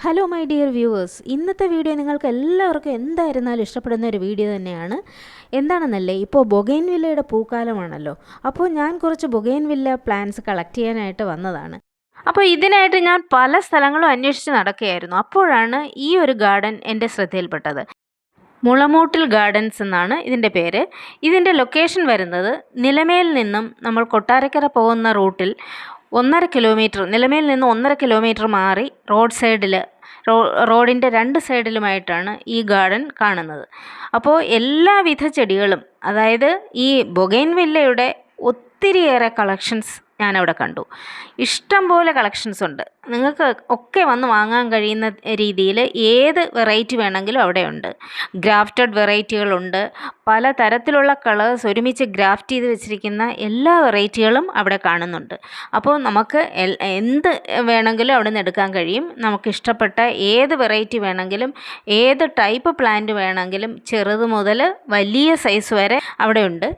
Hello my dear viewers, ഇന്നത്തെ video നിങ്ങൾക്ക് എല്ലാവർക്കും എന്തായിരുന്നാലും ഇഷ്ടപ്പെടുന്ന ഒരു വീഡിയോ തന്നെയാണ്. എന്താണെന്നല്ലേ, ഇപ്പോൾ ബൊഗെയിൻവില്ലയുടെ പൂക്കാലമാണല്ലോ. അപ്പോൾ ഞാൻ കുറച്ച് ബൊഗെയിൻവില്ല പ്ലാന്റ്സ് കളക്ട് ചെയ്യാനായിട്ട് വന്നതാണ്. അപ്പോൾ ഇതിനായിട്ട് ഞാൻ പല സ്ഥലങ്ങളും അന്വേഷിച്ച് നടക്കുകയായിരുന്നു. അപ്പോഴാണ് ഈ ഒരു ഗാർഡൻ എൻ്റെ ശ്രദ്ധയിൽപ്പെട്ടത്. മുളമൂട്ടിൽ ഗാർഡൻസ് എന്നാണ് ഇതിൻ്റെ പേര്. ഇതിൻ്റെ ലൊക്കേഷൻ വരുന്നത് നിലമേൽ നിന്നും നമ്മൾ കൊട്ടാരക്കര പോകുന്ന റൂട്ടിൽ 1.5 കിലോമീറ്റർ, നിലമേൽ നിന്ന് 1.5 കിലോമീറ്റർ മാറി റോഡിൻ്റെ 2 സൈഡിലുമായിട്ടാണ് ഈ ഗാർഡൻ കാണുന്നത്. അപ്പോൾ എല്ലാവിധ ചെടികളും, അതായത് ഈ ബൊഗെയിൻവില്ലയുടെ ഒത്തിരിയേറെ കളക്ഷൻസ് ഞാനവിടെ കണ്ടു. ഇഷ്ടം പോലെ കളക്ഷൻസ് ഉണ്ട്. നിങ്ങൾക്ക് ഒക്കെ വന്ന് വാങ്ങാൻ കഴിയുന്ന രീതിയിൽ ഏത് വെറൈറ്റി വേണമെങ്കിലും അവിടെയുണ്ട്. ഗ്രാഫ്റ്റഡ് വെറൈറ്റികളുണ്ട്. പല തരത്തിലുള്ള കളേഴ്സ് ഒരുമിച്ച് ഗ്രാഫ്റ്റ് ചെയ്ത് വെച്ചിരിക്കുന്ന എല്ലാ വെറൈറ്റികളും അവിടെ കാണുന്നുണ്ട്. അപ്പോൾ നമുക്ക് എന്ത് വേണമെങ്കിലും അവിടെ നിന്ന് എടുക്കാൻ കഴിയും. നമുക്ക് ഇഷ്ടപ്പെട്ട ഏത് വെറൈറ്റി വേണമെങ്കിലും, ഏത് ടൈപ്പ് പ്ലാന്റ് വേണമെങ്കിലും, ചെറുത് മുതൽ വലിയ സൈസ് വരെ അവിടെയുണ്ട്.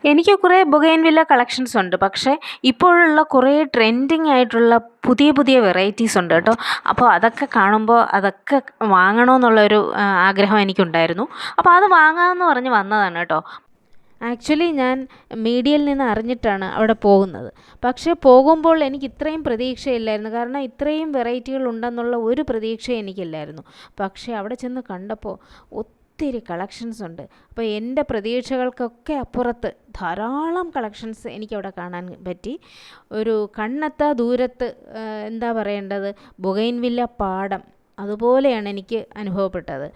എനിക്ക് കുറേ ബൊഗെയിൻവില്ല കളക്ഷൻസ് ഉണ്ട്, പക്ഷേ ഇപ്പോഴുള്ള കുറേ ട്രെൻഡിങ് ആയിട്ടുള്ള പുതിയ പുതിയ വെറൈറ്റീസ് ഉണ്ട് കേട്ടോ. അപ്പോൾ അതൊക്കെ കാണുമ്പോൾ അതൊക്കെ വാങ്ങണമെന്നുള്ളൊരു ആഗ്രഹം എനിക്കുണ്ടായിരുന്നു. അപ്പോൾ അത് വാങ്ങാമെന്ന് പറഞ്ഞ് വന്നതാണ് കേട്ടോ. ആക്ച്വലി ഞാൻ മീഡിയയിൽ നിന്ന് അറിഞ്ഞിട്ടാണ് അവിടെ പോകുന്നത്. പക്ഷേ പോകുമ്പോൾ എനിക്ക് ഇത്രയും പ്രതീക്ഷയില്ലായിരുന്നു. കാരണം ഇത്രയും വെറൈറ്റികൾ ഉണ്ടെന്നുള്ള ഒരു പ്രതീക്ഷ എനിക്കില്ലായിരുന്നു. പക്ഷേ അവിടെ ചെന്ന് കണ്ടപ്പോൾ ഒത്തിരി കളക്ഷൻസ് ഉണ്ട്. അപ്പോൾ എൻ്റെ പ്രതീക്ഷകൾക്കൊക്കെ അപ്പുറത്ത് ധാരാളം കളക്ഷൻസ് എനിക്കവിടെ കാണാൻ പറ്റി. ഒരു കണ്ണെത്താ ദൂരത്ത് എന്താ പറയേണ്ടത്, ബൊഗെയിൻവില്ല പാടം അതുപോലെയാണ് എനിക്ക് അനുഭവപ്പെട്ടത്.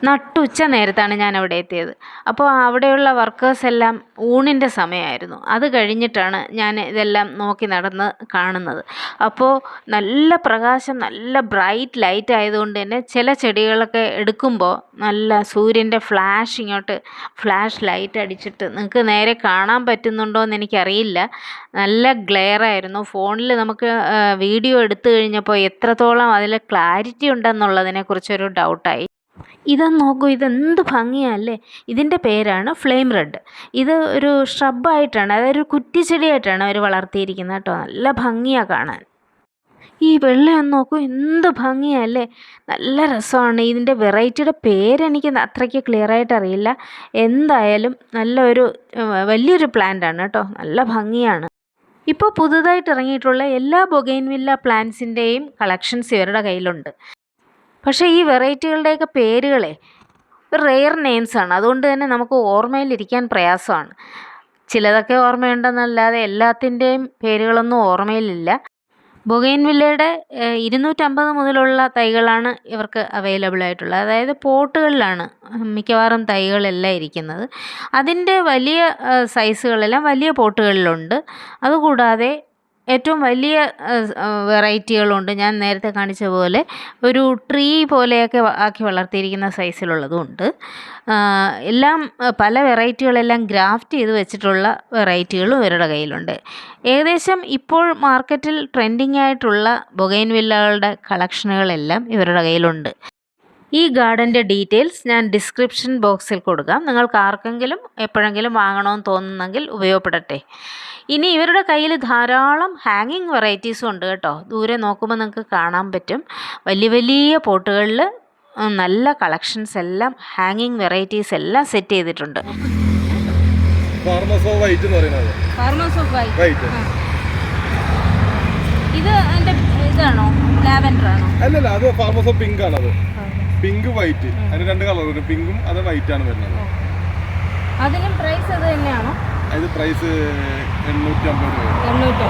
നട്ടുച്ച നേരത്താണ് ഞാൻ അവിടെ എത്തിയത്. അപ്പോൾ അവിടെയുള്ള വർക്കേഴ്സ് എല്ലാം ഊണിൻ്റെ സമയമായിരുന്നു. അത് കഴിഞ്ഞിട്ടാണ് ഞാൻ ഇതെല്ലാം നോക്കി നടന്ന് കാണുന്നത്. അപ്പോൾ നല്ല പ്രകാശം, നല്ല ബ്രൈറ്റ് ലൈറ്റ് ആയതുകൊണ്ട് തന്നെ ചില ചെടികളൊക്കെ എടുക്കുമ്പോൾ നല്ല സൂര്യൻ്റെ ഫ്ലാഷ് ലൈറ്റ് അടിച്ചിട്ട് നിങ്ങൾക്ക് നേരെ കാണാൻ പറ്റുന്നുണ്ടോ എന്ന് എനിക്കറിയില്ല. നല്ല ഗ്ലെയർ ആയിരുന്നു. ഫോണിൽ നമുക്ക് വീഡിയോ എടുത്തു കഴിഞ്ഞപ്പോൾ എത്രത്തോളം അതിൽ ക്ലാരിറ്റി ഉണ്ടെന്നുള്ളതിനെക്കുറിച്ചൊരു ഡൗട്ടായി. ഇതൊന്ന് നോക്കൂ, ഇതെന്ത് ഭംഗിയല്ലേ. ഇതിൻ്റെ പേരാണ് ഫ്ലെയിം റെഡ്. ഇത് ഒരു ഷ്രബായിട്ടാണ്, അതായത് ഒരു കുറ്റിച്ചെടിയായിട്ടാണ് അവർ വളർത്തിയിരിക്കുന്നത് കേട്ടോ. നല്ല ഭംഗിയാണ് കാണാൻ. ഈ വെള്ളയൊന്ന് നോക്കൂ, എന്ത് ഭംഗിയല്ലേ. നല്ല രസമാണ്. ഇതിൻ്റെ വെറൈറ്റിയുടെ പേരെനിക്ക് അത്രയ്ക്ക് ക്ലിയറായിട്ട് അറിയില്ല. എന്തായാലും വലിയൊരു പ്ലാന്റാണ് കേട്ടോ. നല്ല ഭംഗിയാണ്. ഇപ്പോൾ പുതുതായിട്ട് ഇറങ്ങിയിട്ടുള്ള എല്ലാ ബൊഗെയിൻവില്ല പ്ലാന്റ്സിൻ്റെയും കളക്ഷൻസ് ഇവരുടെ കയ്യിലുണ്ട്. പക്ഷേ ഈ വെറൈറ്റികളുടെയൊക്കെ പേരുകളെ റെയർ നെയിംസാണ്. അതുകൊണ്ട് തന്നെ നമുക്ക് ഓർമ്മയിലിരിക്കാൻ പ്രയാസമാണ്. ചിലതൊക്കെ ഓർമ്മയുണ്ടെന്നല്ലാതെ എല്ലാത്തിൻ്റെയും പേരുകളൊന്നും ഓർമ്മയിലില്ല. ബൊഗെയിൻവില്ലയുടെ 250 മുതലുള്ള തൈകളാണ് ഇവർക്ക് അവൈലബിൾ ആയിട്ടുള്ളത്. അതായത് പോട്ടുകളിലാണ് മിക്കവാറും തൈകളെല്ലാം ഇരിക്കുന്നത്. അതിൻ്റെ വലിയ സൈസുകളെല്ലാം വലിയ പോട്ടുകളിലുണ്ട്. അതുകൂടാതെ ഏറ്റവും വലിയ വെറൈറ്റികളുണ്ട്. ഞാൻ നേരത്തെ കാണിച്ച പോലെ ഒരു ട്രീ പോലെയൊക്കെ ആക്കി വളർത്തിയിരിക്കുന്ന സൈസിലുള്ളതും ഉണ്ട്. എല്ലാം പല വെറൈറ്റികളെല്ലാം ഗ്രാഫ്റ്റ് ചെയ്ത് വെച്ചിട്ടുള്ള വെറൈറ്റികളും ഇവരുടെ കയ്യിലുണ്ട്. ഏകദേശം ഇപ്പോൾ മാർക്കറ്റിൽ ട്രെൻഡിങ് ആയിട്ടുള്ള ബൊഗെയിൻവില്ലകളുടെ കളക്ഷനുകളെല്ലാം ഇവരുടെ കയ്യിലുണ്ട്. ഈ ഗാർഡൻ്റെ ഡീറ്റെയിൽസ് ഞാൻ ഡിസ്ക്രിപ്ഷൻ ബോക്സിൽ കൊടുക്കാം. നിങ്ങൾക്ക് ആർക്കെങ്കിലും എപ്പോഴെങ്കിലും വാങ്ങണമെന്ന് തോന്നുന്നെങ്കിൽ ഉപയോഗപ്പെടട്ടെ. ഇനി ഇവരുടെ കയ്യിൽ ധാരാളം ഹാങ്ങിങ് വെറൈറ്റീസും ഉണ്ട് കേട്ടോ. ദൂരെ നോക്കുമ്പോൾ നിങ്ങൾക്ക് കാണാൻ പറ്റും. വലിയ വലിയ പോട്ടുകളിൽ നല്ല കളക്ഷൻസ് എല്ലാം, ഹാങ്ങിങ് വെറൈറ്റീസ് എല്ലാം സെറ്റ് ചെയ്തിട്ടുണ്ട്. ഇതാണോ ലാവെൻഡർ ആണോ? അല്ലല്ല, അത് ഫാർമസ് ഓഫ് പിങ്ക് ആണ്. അത് പിങ്ക് വൈറ്റ്, അതിന് 2 കളർ വരും. പിങ്കും അത് വൈറ്റ് ആണ് വരുന്നത്. അതിനും പ്രൈസ് അത് തന്നെയാണോ? അത് പ്രൈസ് 850 രൂപ.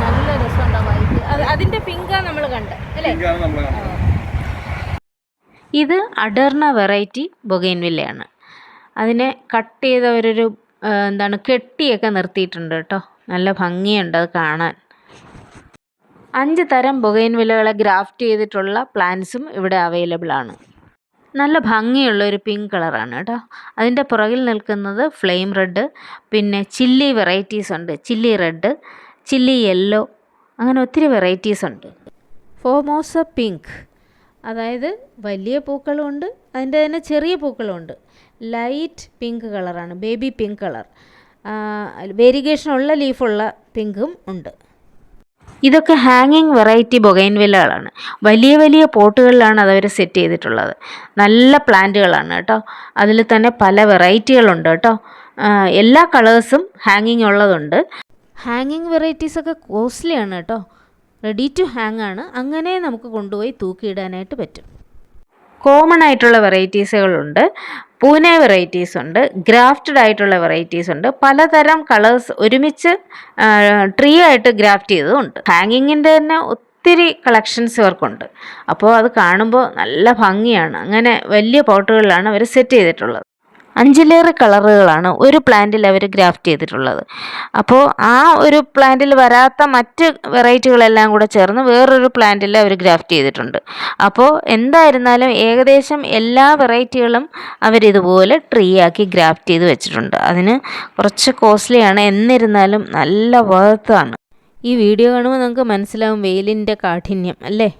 നല്ല രസമുണ്ടോ വൈറ്റ്? അതിന്റെ പിങ്കാണ് നമ്മൾ കണ്ടത് അല്ലേ? ഇത് അഡർണ വെറൈറ്റി ബൊഗെയിൻവില്ലയാണ്. അതിനെ കട്ട് ചെയ്തവരൊരു കെട്ടിയൊക്കെ നിർത്തിയിട്ടുണ്ട് കേട്ടോ. നല്ല ഭംഗിയുണ്ട് അത് കാണാൻ. 5 തരം ബൊഗെയിൻവില്ലകളെ ഗ്രാഫ്റ്റ് ചെയ്തിട്ടുള്ള പ്ലാന്റ്സും ഇവിടെ അവൈലബിൾ ആണ്. നല്ല ഭംഗിയുള്ള ഒരു പിങ്ക് കളറാണ് കേട്ടോ. അതിൻ്റെ പുറകിൽ നിൽക്കുന്നത് ഫ്ലെയിം റെഡ്, പിന്നെ ചില്ലി വെറൈറ്റീസ് ഉണ്ട്. ചില്ലി റെഡ്, ചില്ലി യെല്ലോ, അങ്ങനെ ഒത്തിരി വെറൈറ്റീസ് ഉണ്ട്. ഫോമോസ പിങ്ക്, അതായത് വലിയ പൂക്കളുമുണ്ട്, അതിൻ്റെ തന്നെ ചെറിയ പൂക്കളുമുണ്ട്. ലൈറ്റ് പിങ്ക് കളറാണ്, ബേബി പിങ്ക് കളർ. വേരിഗേഷനുള്ള ലീഫുള്ള പിങ്കും ഉണ്ട്. ഇതൊക്കെ ഹാങ്ങിങ് വെറൈറ്റി ബൊഗൈൻവില്ലകളാണ്. വലിയ വലിയ പോട്ടുകളിലാണ് അതവർ സെറ്റ് ചെയ്തിട്ടുള്ളത്. നല്ല പ്ലാന്റുകളാണ് കേട്ടോ. അതിൽ തന്നെ പല വെറൈറ്റികളുണ്ട് കേട്ടോ. എല്ലാ കളേഴ്സും ഹാങ്ങിങ് ഉള്ളതുണ്ട്. ഹാങ്ങിങ് വെറൈറ്റീസൊക്കെ കോസ്റ്റ്ലിയാണ് കേട്ടോ. റെഡി ടു ഹാങ് ആണ്. അങ്ങനെ നമുക്ക് കൊണ്ടുപോയി തൂക്കിയിടാനായിട്ട് പറ്റും. കോമൺ ആയിട്ടുള്ള വെറൈറ്റീസുകളുണ്ട്, പൂനെ വെറൈറ്റീസ് ഉണ്ട്, ഗ്രാഫ്റ്റഡ് ആയിട്ടുള്ള വെറൈറ്റീസ് ഉണ്ട്, പലതരം കളേഴ്സ് ഒരുമിച്ച് ട്രീ ആയിട്ട് ഗ്രാഫ്റ്റ് ചെയ്തതുണ്ട്. ഹാങ്ങിങ്ങിൻ്റെ തന്നെ ഒത്തിരി കളക്ഷൻസ് ഇവർക്കുണ്ട്. അപ്പോൾ അത് കാണുമ്പോൾ നല്ല ഭംഗിയാണ്. അങ്ങനെ വലിയ പോട്ടുകളിലാണ് അവർ സെറ്റ് ചെയ്തിട്ടുള്ളത്. 5 കളറുകളാണ് ഒരു പ്ലാന്റിൽ അവർ ഗ്രാഫ്റ്റ് ചെയ്തിട്ടുള്ളത്. അപ്പോൾ ആ ഒരു പ്ലാന്റിൽ വരാത്ത മറ്റ് വെറൈറ്റികളെല്ലാം കൂടെ ചേർന്ന് വേറൊരു പ്ലാന്റിൽ അവർ ഗ്രാഫ്റ്റ് ചെയ്തിട്ടുണ്ട്. അപ്പോൾ എന്തായിരുന്നാലും ഏകദേശം എല്ലാ വെറൈറ്റികളും അവരിതുപോലെ ട്രീ ആക്കി ഗ്രാഫ്റ്റ് ചെയ്ത് വെച്ചിട്ടുണ്ട്. അതിന് കുറച്ച് കോസ്റ്റ്ലിയാണ്, എന്നിരുന്നാലും നല്ല വർത്താണ്. ഈ വീഡിയോ കാണുമ്പോൾ നമുക്ക് മനസ്സിലാവും വെയിലിൻ്റെ കാഠിന്യം അല്ലേ.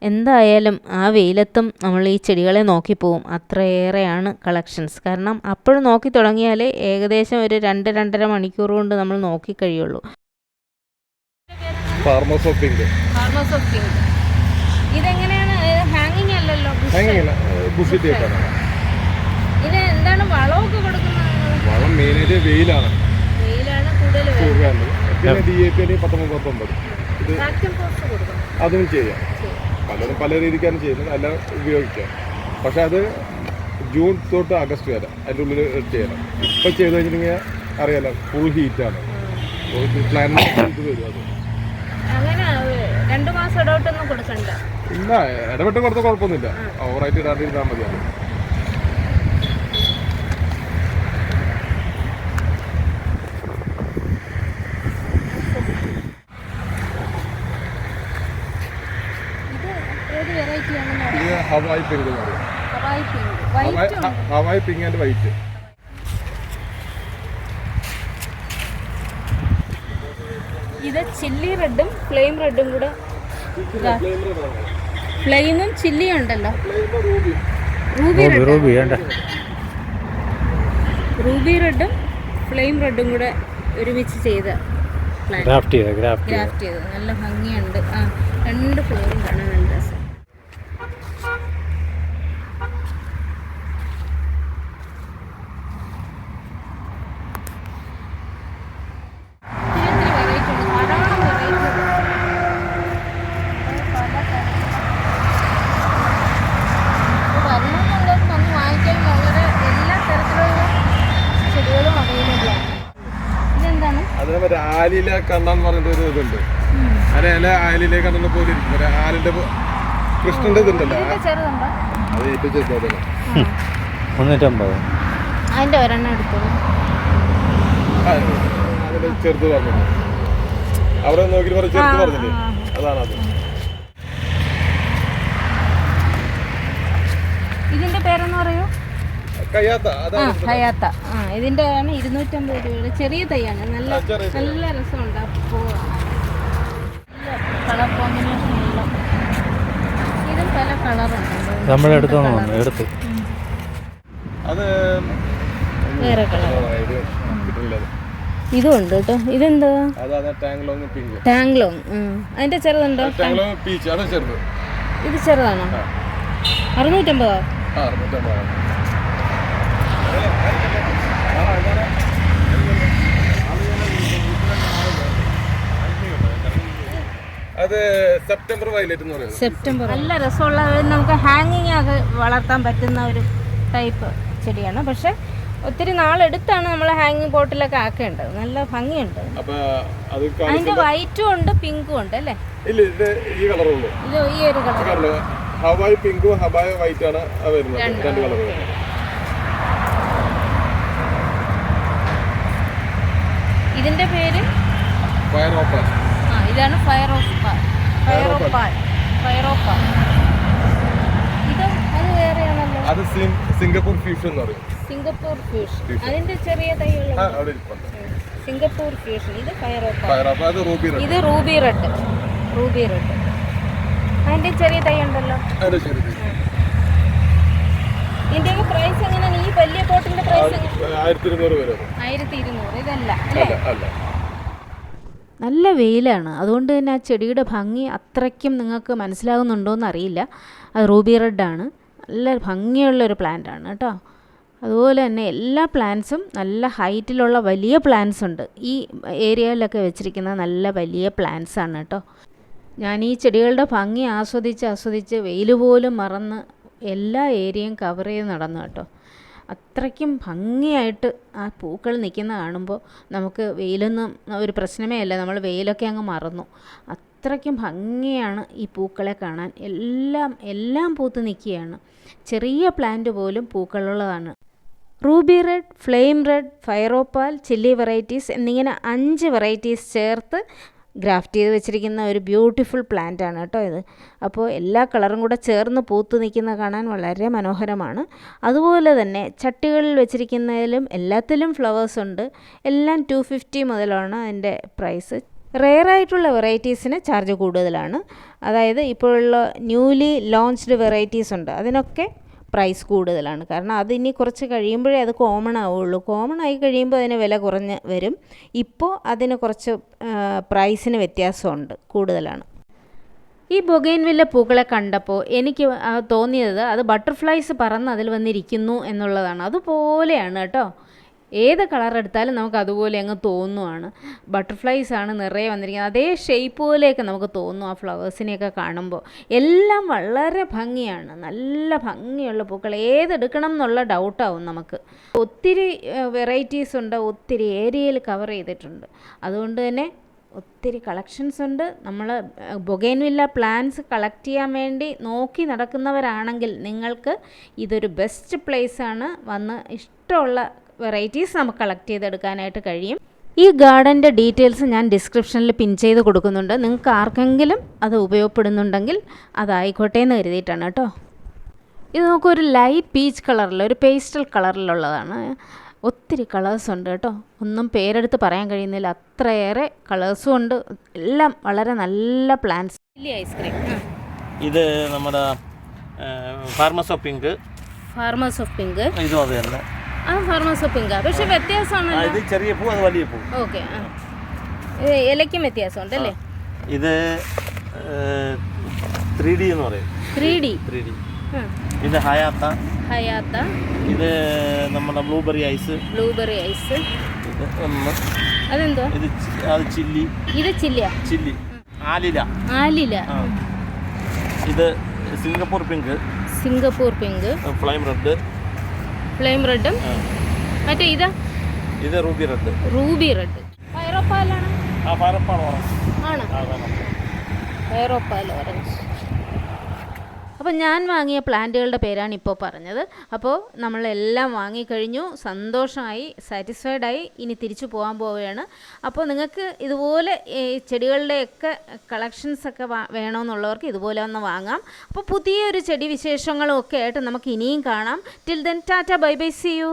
എന്തായാലും ആ വെയിലത്തും നമ്മൾ ഈ ചെടികളെ നോക്കിപ്പോവും. അത്രയേറെയാണ് കളക്ഷൻസ്. കാരണം അപ്പോഴും നോക്കി തുടങ്ങിയാൽ ഏകദേശം ഒരു 2-2.5 മണിക്കൂർ കൊണ്ട് നമ്മൾ നോക്കിക്കഴിയുള്ളൂ. Farmers of pink. ഇതെങ്ങനെയാണ്? ഹാങ്ങിങ് അല്ലല്ലോ, ഇത് എന്താണ് വളമൊക്കെ കൊടുക്കുന്നത്? വളം മെയിനായിട്ട് വെയിലാണ് കൂടുതൽ. പിന്നെ DAP 19-19 അതും ചെയ്യാം. പലരും പല രീതിക്കാണ് ചെയ്യുന്നത്, എല്ലാം ഉപയോഗിക്കാം. പക്ഷെ അത് ജൂൺ തൊട്ട് ആഗസ്റ്റ് വരെ അതിൻ്റെ ഉള്ളിൽ ചെയ്യണം. ഇപ്പം ചെയ്ത് കഴിഞ്ഞിട്ടുണ്ടെങ്കിൽ അറിയാലോ, ഫുൾ ഹീറ്റാണ്. പ്ലാന്റ് ഇത് വരും. അത് അങ്ങനെ 2 മാസം ഇടവിട്ടൊന്നും കൊടുക്കണ്ട. ഇല്ല, ഇടപെട്ട് കൊടുത്താൽ കുഴപ്പമൊന്നുമില്ല. ഓവറായിട്ട് ഇടാണ്ടിരുന്നാൽ മതിയാണ്. ഇത് ഹവായ് പിങ്ക് എന്ന് പറയും. Hawaii pink and white. ഇത് ചില്ലി റെഡും ഫ്ലെയിം റെഡും കൂടെ. ഫ്ലെയിമും ചില്ലിയും ഉണ്ടല്ലോ. റൂബി റെഡും ഫ്ലെയിം റെഡും കൂടെ ഒരുമിച്ച് ചെയ്ത് ഗ്രാഫ്റ്റ് ചെയ്ത് നല്ല ഭംഗിയുണ്ട്. 2 ഫ്ലോറും കാണാൻ നല്ല രസം. ആലിലെ കണ്ടെന്ന് പറഞ്ഞിട്ട് ഒരു ഇതുണ്ട്. അതിന് ഇല ആലിലെ കണ്ടെന്ന് പോലെ ഇരിക്കും. ആലിന്റെ കൃഷ്ണന്റെ ഇതുണ്ടല്ലോ, അത് ഏറ്റവും ചെറുതാണ്. 350. അതിന്റെ ഒരെണ്ണം എടുത്തോളൂ. അതിന്റെ ചെറുത് പറഞ്ഞില്ലേ, അവിടെ നോക്കിട്ട് പറഞ്ഞ ചെറുത് പറഞ്ഞില്ലേ, അതാണത്. ഇതിന്റെ പേരെന്ന് പറയൂ? ഹയാത്ത. ഇതിന്റെ 250 രൂപയുടെ ചെറിയ തൈയാണ്. നല്ല രസമുണ്ട്. കളർ കോമ്പിനേഷൻ ഉള്ള ഇതും പല കളറുണ്ട്. എടുത്ത് അത് വേറെ കളർ ഇതും ഉണ്ട് കേട്ടോ. ഇതെന്താ? ടാങ്ലോങ്. അതിന്റെ ചെറുതുണ്ടോ? ഇത് ചെറുതാണോ? 650. അത് സെപ്റ്റംബർ വയലറ്റ് എന്ന് പറയുന്നത്. സെപ്റ്റംബർ നല്ല രസമുള്ള, നമുക്ക് ഹാങ്ങിങ് ഒക്കെ വളർത്താൻ പറ്റുന്ന ഒരു ടൈപ്പ് ചെടിയാണ്. പക്ഷെ ഒത്തിരി നാളെടുത്താണ് നമ്മൾ ഹാങ്ങിങ് പോട്ടിലൊക്കെ ആക്കേണ്ടത്. നല്ല ഭംഗിയുണ്ട്. അതിന്റെ വൈറ്റും ഉണ്ട് പിങ്കും ഉണ്ട് അല്ലേ? ഇല്ല, ഇത് ഈ കളറുള്ളൂ. ഇത് ഈ ഒരു കളർ. ഹവായ് പിങ്കും ഹവായ് വൈറ്റ് ആണ് വരുന്നത്. 2 കളറുകൾ. ഇതിന്റെ പേര് ഫയർ ഓപ്പൺ. ഇതാണ് ഫയർ ഓപ്പാൽ. ഇത് അത് വേറെയാണല്ലോ. അത് സിംഗപ്പൂർ ഫ്യൂഷൻ എന്ന് പറയും. Singapore fusion. അതിന്റെ ചെറിയ തൈകൾ സിംഗപ്പൂർ ഫ്യൂഷൻ. ഇത് ഫയർ ഓപ്പാൽ. ഇത് റൂബി റെഡ്. അതിന്റെ ചെറിയ തൈ ഉണ്ടല്ലോ. ഇതിന്റെയൊക്കെ പ്രൈസ് എങ്ങനെയാണ്? ഈ വലിയ പോട്ടിന്റെ പ്രൈസ് 1200 വരെ. 1200. ഇതല്ല നല്ല വെയിലാണ്, അതുകൊണ്ട് തന്നെ ആ ചെടിയുടെ ഭംഗി അത്രയ്ക്കും നിങ്ങൾക്ക് മനസ്സിലാകുന്നുണ്ടോയെന്ന് അറിയില്ല. അത് റൂബി റെഡാണ്, നല്ല ഭംഗിയുള്ളൊരു പ്ലാന്റാണ് കേട്ടോ. അതുപോലെ തന്നെ എല്ലാ പ്ലാന്റ്സും നല്ല ഹൈറ്റിലുള്ള വലിയ പ്ലാന്റ്സ് ഉണ്ട്. ഈ ഏരിയയിലൊക്കെ വെച്ചിരിക്കുന്ന നല്ല വലിയ പ്ലാന്റ്സ് ആണ് കേട്ടോ. ഞാൻ ഈ ചെടികളുടെ ഭംഗി ആസ്വദിച്ച് വെയിൽ പോലും മറന്ന് എല്ലാ ഏരിയയും കവർ ചെയ്ത് നടന്നു കേട്ടോ. അത്രയ്ക്കും ഭംഗിയായിട്ട് ആ പൂക്കൾ നിൽക്കുന്ന കാണുമ്പോൾ നമുക്ക് വെയിലൊന്നും ഒരു പ്രശ്നമേ അല്ല, നമ്മൾ വെയിലൊക്കെ അങ്ങ് മറന്നു. അത്രയ്ക്കും ഭംഗിയാണ് ഈ പൂക്കളെ കാണാൻ. എല്ലാം പൂത്ത് നിൽക്കുകയാണ്. ചെറിയ പ്ലാന്റ് പോലും പൂക്കളുള്ളതാണ്. Ruby red, flame red, fire opal, chilli varieties എന്നിങ്ങനെ 5 വെറൈറ്റീസ് ചേർത്ത് ഗ്രാഫ്റ്റ് ചെയ്ത് വെച്ചിരിക്കുന്ന ഒരു ബ്യൂട്ടിഫുൾ പ്ലാന്റ് ആണ് കേട്ടോ ഇത്. അപ്പോൾ എല്ലാ കളറും കൂടെ ചേർന്ന് പൂത്ത് നിൽക്കുന്ന കാണാൻ വളരെ മനോഹരമാണ്. അതുപോലെ തന്നെ ചട്ടികളിൽ വെച്ചിരിക്കുന്നതിലും എല്ലാത്തിലും ഫ്ലവേഴ്സ് ഉണ്ട്. എല്ലാം 250 മുതലാണ് അതിൻ്റെ പ്രൈസ്. റെയറായിട്ടുള്ള വെറൈറ്റീസിന് ചാർജ് കൂടുതലാണ്. അതായത് ഇപ്പോഴുള്ള ന്യൂലി ലോഞ്ച്ഡ് വെറൈറ്റീസ് ഉണ്ട്, അതിനൊക്കെ പ്രൈസ് കൂടുതലാണ്. കാരണം അതിനി കുറച്ച് കഴിയുമ്പോഴേ അത് കോമൺ ആവുള്ളൂ. കോമൺ ആയി കഴിയുമ്പോൾ അതിന് വില കുറഞ്ഞ് വരും. ഇപ്പോൾ അതിന് കുറച്ച് പ്രൈസിന് വ്യത്യാസമുണ്ട്, കൂടുതലാണ്. ഈ ബൊഗെയിൻവില്ല പൂക്കളെ കണ്ടപ്പോൾ എനിക്ക് തോന്നിയത് അത് ബട്ടർഫ്ലൈസ് പറന്ന് അതിൽ വന്നിരിക്കുന്നു എന്നുള്ളതാണ്. അതുപോലെയാണ് കേട്ടോ. ഏത് കളർ എടുത്താലും നമുക്ക് അതുപോലെ അങ്ങ് തോന്നുവാണ്. ബട്ടർഫ്ലൈസ് ആണ് നിറയെ വന്നിരിക്കുന്നത്, അതേ ഷേപ്പ് പോലെയൊക്കെ നമുക്ക് തോന്നും ആ ഫ്ലവേഴ്സിനെയൊക്കെ കാണുമ്പോൾ. എല്ലാം വളരെ ഭംഗിയാണ്, നല്ല ഭംഗിയുള്ള പൂക്കൾ. ഏതെടുക്കണം എന്നുള്ള ഡൗട്ടാവും നമുക്ക്. ഒത്തിരി വെറൈറ്റീസ് ഉണ്ട്, ഒത്തിരി ഏരിയയിൽ കവർ ചെയ്തിട്ടുണ്ട്. അതുകൊണ്ട് തന്നെ ഒത്തിരി കളക്ഷൻസ് ഉണ്ട്. നമ്മൾ ബൊഗെയിൻവില്ല പ്ലാന്റ്സ് കളക്ട് ചെയ്യാൻ വേണ്ടി നോക്കി നടക്കുന്നവരാണെങ്കിൽ നിങ്ങൾക്ക് ഇതൊരു ബെസ്റ്റ് പ്ലേസാണ്. വന്ന് ഇഷ്ടമുള്ള വെറൈറ്റീസ് നമുക്ക് കളക്ട് ചെയ്തെടുക്കാനായിട്ട് കഴിയും. ഈ ഗാർഡൻ്റെ ഡീറ്റെയിൽസ് ഞാൻ ഡിസ്ക്രിപ്ഷനിൽ പിൻ ചെയ്ത് കൊടുക്കുന്നുണ്ട്. നിങ്ങൾക്ക് ആർക്കെങ്കിലും അത് ഉപയോഗപ്പെടുന്നുണ്ടെങ്കിൽ അതായിക്കോട്ടെ എന്ന് കരുതിയിട്ടാണ് കേട്ടോ. ഇത് നമുക്കൊരു ലൈറ്റ് പീച്ച് കളറിൽ, ഒരു പേസ്റ്റൽ കളറിലുള്ളതാണ്. ഒത്തിരി കളേഴ്സ് ഉണ്ട് കേട്ടോ. ഒന്നും പേരെടുത്ത് പറയാൻ കഴിയുന്നില്ല, അത്രയേറെ കളേഴ്സും ഉണ്ട്. എല്ലാം വളരെ നല്ല പ്ലാന്റ്സ്. ഐസ്ക്രീം ഇത് നമ്മുടെ ഫാർമസ് ഓഫ് പിങ്ക്. ഇതും അത് തന്നെ. ഫാർമസ് ഓഫ് പിങ്കാ, പക്ഷെ വ്യത്യാസമാണ്. ഇത് ചെറിയ പൂ, അത് വലിയ പൂ. ഓക്കെ, ഇലയ്ക്കും വ്യത്യാസമുണ്ട് അല്ലേ? ഇത് 3D എന്ന് പറയും. 3D. ഇത് ഹയാത്ത. ഇത് നമ്മുടെ ബ്ലൂബെറി ഐസ്. ഇത് ഒന്ന്. അതെന്തോ? അത് ചില്ലി. ചില്ലി. ആലില. ഇത് സിംഗപ്പൂർ പിങ്ക്. ഫ്ലെയിം റെഡും മറ്റേ ഇത് റൂബി റെഡ്. ഫയറോപ്പാലാണ്. Fire opal orange. അപ്പോൾ ഞാൻ വാങ്ങിയ പ്ലാന്റുകളുടെ പേരാണ് ഇപ്പോൾ പറഞ്ഞത്. അപ്പോൾ നമ്മളെല്ലാം വാങ്ങിക്കഴിഞ്ഞു, സന്തോഷമായി, സാറ്റിസ്ഫൈഡായി. ഇനി തിരിച്ചു പോകാൻ പോവുകയാണ്. അപ്പോൾ നിങ്ങൾക്ക് ഇതുപോലെ ഈ ചെടികളുടെയൊക്കെ കളക്ഷൻസൊക്കെ വേണമെന്നുള്ളവർക്ക് ഇതുപോലെ ഒന്ന് വാങ്ങാം. അപ്പോൾ പുതിയൊരു ചെടി വിശേഷങ്ങളും ഒക്കെ ആയിട്ട് നമുക്ക് ഇനിയും കാണാം. Till then tata, bye bye, see U.